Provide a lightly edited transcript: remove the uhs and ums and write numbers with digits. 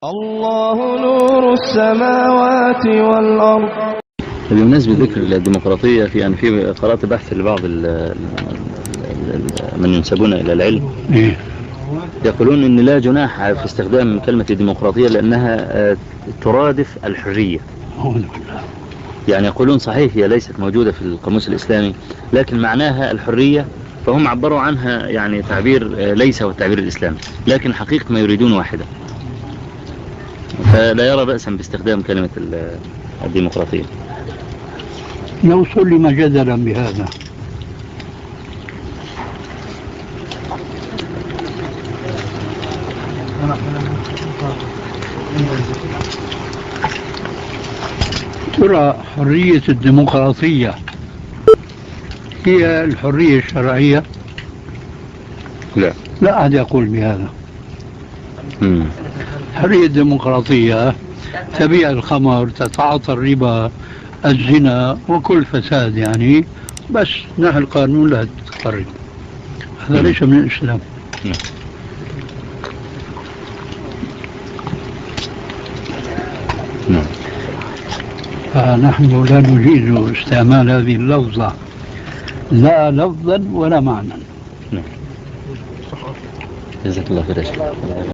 الله نور السماوات والأرض. بمناسبة ذكر الديمقراطية في قرأت بحث لبعض من ينسبون إلى العلم يقولون إن لا جناح في استخدام كلمة الديمقراطية لأنها ترادف الحرية. يعني يقولون صحيح هي ليست موجودة في القاموس الإسلامي لكن معناها الحرية، فهم عبروا عنها يعني تعبير ليس هو التعبير الإسلامي لكن حقيقة ما يريدون واحدة، فلا يرى بأسا باستخدام كلمة الديمقراطية. لو سلم جدلا بهذا ترى حرية الديمقراطية هي الحرية الشرعية؟ لا أحد يقول بهذا. حرية الديمقراطية تبيع الخمر، تتعاطى الربا، الزنا وكل فساد، يعني بس نحن القانون لا تقرب. هذا ليس من الإسلام. فنحن لا نجيز استعمال هذه اللفظة لا لفظا ولا معنى. جزاك الله خير.